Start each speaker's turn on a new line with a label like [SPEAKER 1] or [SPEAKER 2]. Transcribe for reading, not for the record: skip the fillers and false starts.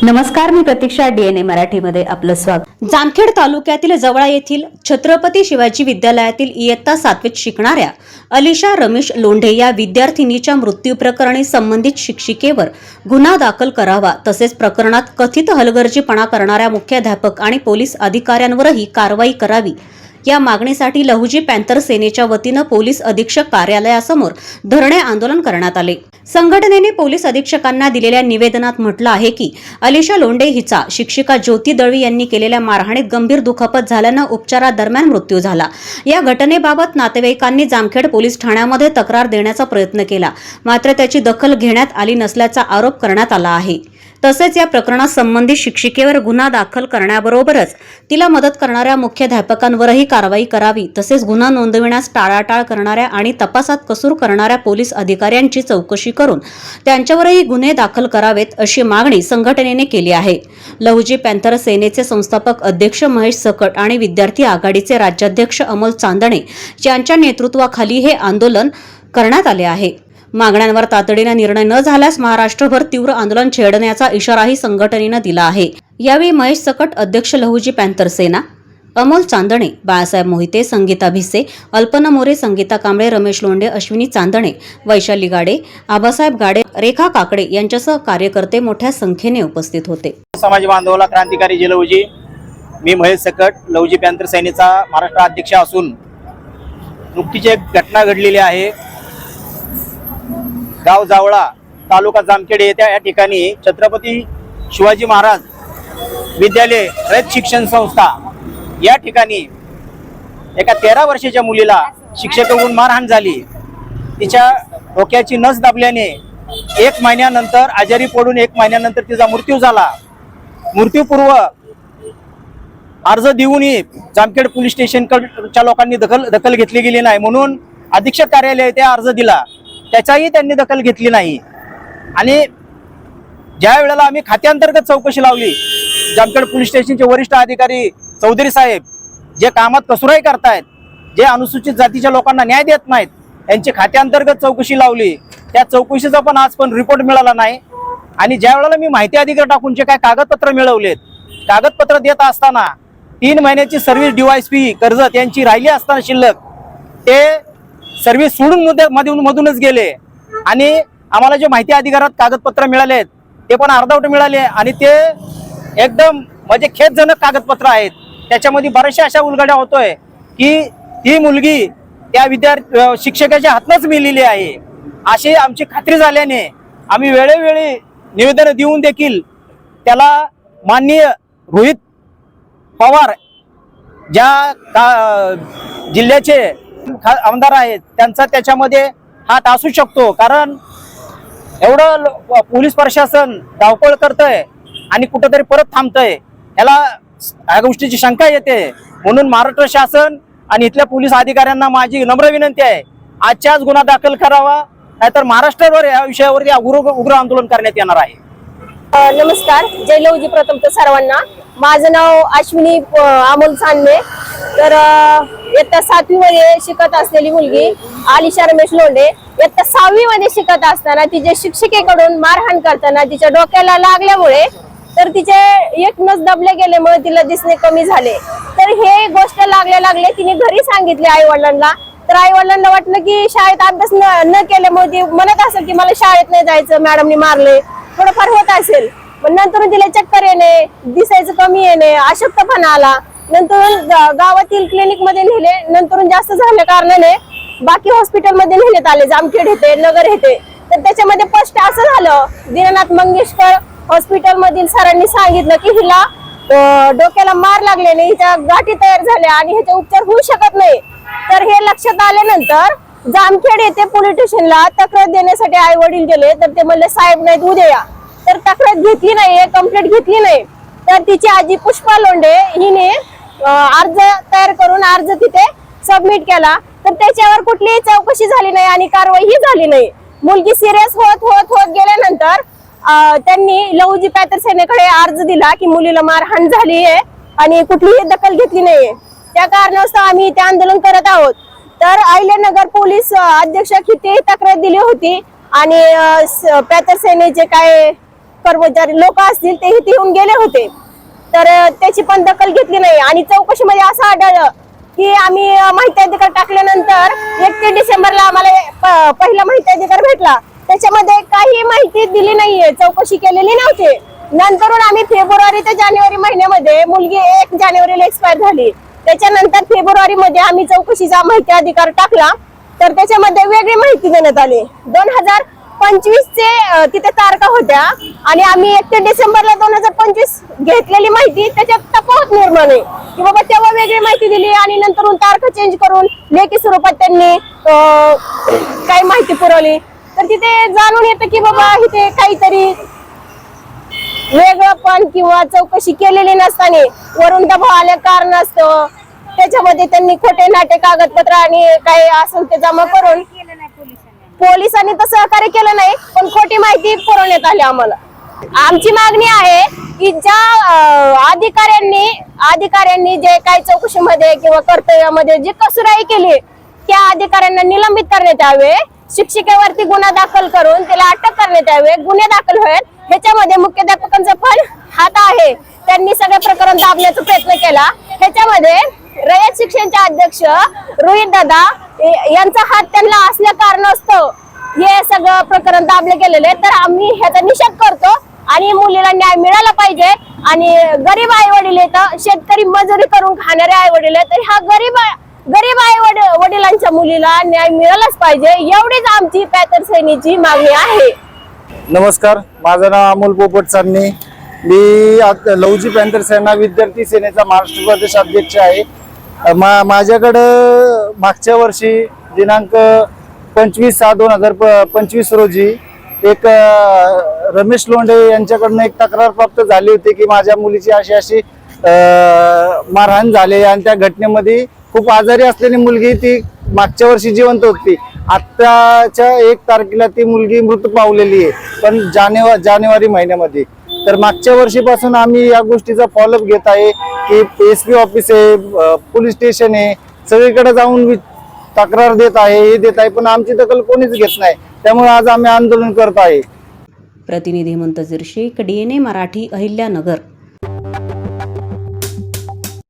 [SPEAKER 1] नमस्कार, मी प्रतीक्षा. DNA मराठीमध्ये आपलं स्वागत.
[SPEAKER 2] जामखेड तालुक्यातील जवळा येथील छत्रपती शिवाजी विद्यालयातील इयत्ता 7वीत शिकणाऱ्या अलिशा रमेश लोंढे या विद्यार्थिनीच्या मृत्यू प्रकरणी संबंधित शिक्षिकेवर गुन्हा दाखल करावा, तसेच प्रकरणात कथित हलगर्जीपणा करणाऱ्या मुख्याध्यापक आणि पोलीस अधिकाऱ्यांवरही कारवाई करावी या मागणीसाठी लहुजी पॅंथर सेनेच्या वतीनं पोलीस अधीक्षक कार्यालयासमोर धरणे आंदोलन करण्यात आले. संघटनेने पोलीस अधीक्षकांना दिलेल्या निवेदनात म्हटलं आहे की अलिशा लोंढे हिचा शिक्षिका ज्योती दळवी यांनी केलेल्या मारहाणीत गंभीर दुखापत झाल्यानं उपचारादरम्यान मृत्यू झाला. या घटनेबाबत नातेवाईकांनी जामखेड पोलीस ठाण्यामध्ये तक्रार देण्याचा प्रयत्न केला, मात्र त्याची दखल घेण्यात आली नसल्याचा आरोप करण्यात आला आहे. तसेच या प्रकरणात संबंधित शिक्षिकेवर गुन्हा दाखल करण्याबरोबरच तिला मदत करणाऱ्या मुख्याध्यापकांवरही कारवाई करावी, तसेच गुन्हा नोंदविण्यास टाळाटाळ करणाऱ्या आणि तपासात कसूर करणाऱ्या पोलीस अधिकाऱ्यांची चौकशी करून त्यांच्यावरही गुन्हे दाखल करावेत, अशी मागणी संघटनेने केली आहे. लहुजी पॅंथर सेनेचे संस्थापक अध्यक्ष महेश सकट आणि विद्यार्थी आघाडीचे राज्याध्यक्ष अमोल चांदणे यांच्या नेतृत्वाखाली हे आंदोलन करण्यात आले आहे. मागण्यांवर तातडीने निर्णय न झाल्यास महाराष्ट्रभर तीव्र आंदोलन छेडण्याचा इशाराही संघटनेनं दिला आहे. यावेळी महेश सकट अध्यक्ष लहुजी पॅंथर सेना, अमोल चांदणे, बाळासाहेब मोहिते, संगीता भिसे, अल्पना मोरे, संगीता कांबळे, रमेश लोंढे, अश्विनी चांदणे, वैशाली गाडे, आबासाहेब गाडे, रेखा काकडे यांच्यासह कार्यकर्ते मोठ्या संख्येने उपस्थित होते.
[SPEAKER 3] समाज बांधवाला क्रांतिकारी जे लहुजी, मी महेश सकट, लहुजी पॅंथर सेनेचा महाराष्ट्र अध्यक्ष असून नुकतीच एक घटना घडलेली आहे. गाव जावळा, तालुका जामखेड येत्या या ठिकाणी छत्रपती शिवाजी महाराज विद्यालय रयत शिक्षण संस्था या ठिकाणी एका 13 वर्षाच्या मुलीला शिक्षकाकडून मारहाण झाली. तिच्या डोक्याची नस दाबल्याने 1 महिन्यानंतर आजारी पडून 1 महिन्यानंतर तिचा मृत्यू झाला. मृत्यूपूर्व अर्ज देऊनही जामखेड पोलीस स्टेशनच्या लोकांनी दखल घेतली गेली नाही, म्हणून अधीक्षक कार्यालय ते अर्ज दिला, त्याचाही त्यांनी दखल घेतली नाही. आणि ज्या वेळेला आम्ही खात्यांतर्गत चौकशी लावली, जामखेड पोलीस स्टेशनचे वरिष्ठ अधिकारी चौधरी साहेब जे कामात कसुराई करतायत, जे अनुसूचित जातीच्या लोकांना न्याय देत नाहीत, यांची खात्यांतर्गत चौकशी लावली. त्या चौकशीचा पण आज पण रिपोर्ट मिळाला नाही. आणि ज्या वेळेला मी माहिती अधिकार टाकून जे काय कागदपत्र मिळवलेत, कागदपत्र देत असताना 3 महिन्याची सर्व्हिस DYSP कर्जत यांची राहिली असताना शिल्लक, ते सर्व्हिस सोडून मधूनच गेले. आणि आम्हाला जे माहिती अधिकारात कागदपत्र मिळालेत ते पण अर्धवट मिळाले, आणि ते एकदम म्हणजे खेदजनक कागदपत्र आहेत. त्याच्यामध्ये बऱ्याचशा अशा उलगड्या होतोय की ही मुलगी त्या शिक्षकाच्या हातनंच मिळालेली आहे, अशी आमची खात्री झाल्याने आम्ही वेळोवेळी निवेदन देऊन देखील त्याला माननीय रोहित पवार ज्या जिल्ह्याचे आमदार आहेत त्यांचा त्याच्यामध्ये हात असू शकतो, कारण एवढं पोलीस प्रशासन धावपळ करतंय आणि कुठेतरी परत थांबतंय, या गोष्टीची शंका येते. म्हणून महाराष्ट्र शासन आणि इथल्या पोलीस अधिकाऱ्यांना माझी नम्र विनंती आहे, आजच्याच गुन्हा दाखल करावा, नाहीतर महाराष्ट्रभर या विषयावरती उग्र आंदोलन करण्यात येणार आहे.
[SPEAKER 4] नमस्कार, जय लहुजी. प्रथम तर सर्वांना, माझं नाव अश्विनी अमोल चांदणे. तर इयत्ता 7वी मध्ये शिकत असलेली मुलगी अलिशा रमेश लोंढे इयत्ता 6वी मध्ये शिकत असताना तिच्या शिक्षिकेकडून मारहाण करताना तिच्या डोक्याला लागल्यामुळे तर तिचे एक नस दाबले गेल्यामुळे तिला दिसणे कमी झाले. तर हे गोष्ट लागले तिने घरी सांगितले आई वडिलांना. तर आई वडिलांना वाटलं की शाळेत अभ्यास न केल्यामुळे ती म्हणत असेल की मला शाळेत नाही जायचं, मॅडमनी मारले, थोडंफार होत असेल. पण नंतर तिला चक्कर येणे, दिसायचं कमी येणे, अशक्तपणा आला. नंतर गावातील क्लिनिक मध्ये नेले, नंतर जास्त झाल्या कारणाने बाकी हॉस्पिटल मध्ये नेण्यात आले, जामखेड येते, नगर येते. तर त्याच्यामध्ये स्पष्ट असं झालं, दीनानाथ मंगेशकर हॉस्पिटल मधील सरांनी सांगितलं की हिला डोक्याला मार लागल्याने हिच्या गाठी तयार झाल्या आणि ह्याचे उपचार होऊ शकत नाही. तर हे लक्षात आल्यानंतर जामखेड येथे पोलीस स्टेशनला तक्रार देण्यासाठी आई वडील गेले. तर ते म्हणले साहेब नाहीत, उद्या या. तर तक्रार घेतली नाही, कंप्लेंट घेतली नाही. तर तिची आजी पुष्पा लोंढे हिने अर्ज तयार करून अर्ज तिथे सबमिट केला. तर त्याच्यावर कुठलीही चौकशी झाली नाही आणि कारवाई झाली नाही. मुलगी सिरियस होत गेल्यानंतर त्यांनी लहुजी पॅंथर सेनेकडे अर्ज दिला की मुलीला मारहाण झाली आहे आणि कुठलीही दखल घेतली नाहीये. त्या कारणास्तव आम्ही इथे आंदोलन करत आहोत. तर अहिल्यानगर पोलीस अधीक्षक ही तक्रार दिली होती आणि पॅंथर सेनेचे काय कर्मचारी लोक असतील ते इथे येऊन गेले होते, तर त्याची पण दखल घेतली नाही. आणि चौकशीमध्ये असं आढळलं की आम्ही माहिती अधिकार टाकल्यानंतर 31 डिसेंबरला आम्हाला पहिला माहिती अधिकार भेटला, त्याच्यामध्ये काही माहिती दिली नाहीये, चौकशी केलेली नव्हती. नंतरून आम्ही फेब्रुवारी ते जानेवारी महिन्यामध्ये, मुलगी 1 जानेवारीला एक्सपायर झाली, त्याच्यानंतर फेब्रुवारी मध्ये आम्ही चौकशीचा माहिती अधिकार टाकला, तर त्याच्यामध्ये वेगळी माहिती देण्यात आली. 2025 चे तिथे तारखा होत्या आणि आम्ही 31 डिसेंबरला 2025 घेतलेली माहिती त्याच्यात तफावत निर्माण आहे की बाबा तेव्हा वेगळी माहिती दिली आणि नंतरून तारखा चेंज करून लेखी स्वरूपात त्यांनी काही माहिती पुरवली. तर तिथे जाणून येतं की बाबा इथे काहीतरी वेगळं पण किंवा चौकशी केलेली नसताना वरून दबाव आल्या कारणास्तव त्याच्यामध्ये त्यांनी खोटे नाटे कागदपत्र आणि काही असेल ते जमा करून पोलिसांनी तर सहकार्य केलं नाही, पण खोटी माहिती पुरवण्यात आली आम्हाला. आमची मागणी आहे की ज्या अधिकाऱ्यांनी जे काही चौकशीमध्ये किंवा कर्तव्यामध्ये जी कसुराई केली त्या अधिकाऱ्यांना निलंबित करण्यात यावे, शिक्षिकेवरती गुन्हा दाखल करून त्याला अटक करण्यात यावे, गुन्हे दाखल होईल. ह्याच्यामध्ये मुख्याध्यापकांचा पण हात आहे, त्यांनी सगळे प्रकरण दाबण्याचा प्रयत्न केला. ह्याच्यामध्ये रयत शिक्षणचे अध्यक्ष रोहित दादा यांचा हात त्यांना असल्या कारणास्तव हे सगळं प्रकरण दाबले गेलेले. तर आम्ही ह्याचा निषेध करतो आणि मुलीला न्याय मिळाला पाहिजे. आणि गरीब आई वडील आहेत, शेतकरी मजुरी करून खाणारे आई वडील आहेत, तर ह्या गरीब आई वडिलांच्या मुलीला न्याय मिळालाच पाहिजे, एवढीच आमची पॅथर सैनीची मागणी आहे.
[SPEAKER 5] नमस्कार, माझं नाव अमोल पोपट चांदणे. मी लवजी पॅन्थर सेना विद्यार्थी सेनेचा महाराष्ट्र प्रदेश अध्यक्ष आहे. माझ्याकडं मागच्या वर्षी दिनांक 25/6/2025 रोजी एक रमेश लोंढे यांच्याकडून एक तक्रार प्राप्त झाली होती की माझ्या मुलीची अशी मारहाण झाली आणि त्या घटनेमध्ये खूप आजारी असलेली मुलगी ती मागच्या वर्षी जिवंत होती. आत्ताच्या 1 तारखेला ती मुलगी मृत पावलेली आहे, पण जानेवारी महिन्यामध्ये. तर मागच्या वर्षीपासून आम्ही या गोष्टीचा फॉलोअप घेत आहे की SP ऑफिस आहे, पोलीस स्टेशन आहे, सगळीकडे जाऊन तक्रार देत आहे, हे देत आहे, पण आमची दखल कोणीच घेत नाही. त्यामुळे आज आम्ही आंदोलन करत आहे.
[SPEAKER 2] प्रतिनिधी मुंतजीर शेख, DNA मराठी, अहिल्यानगर.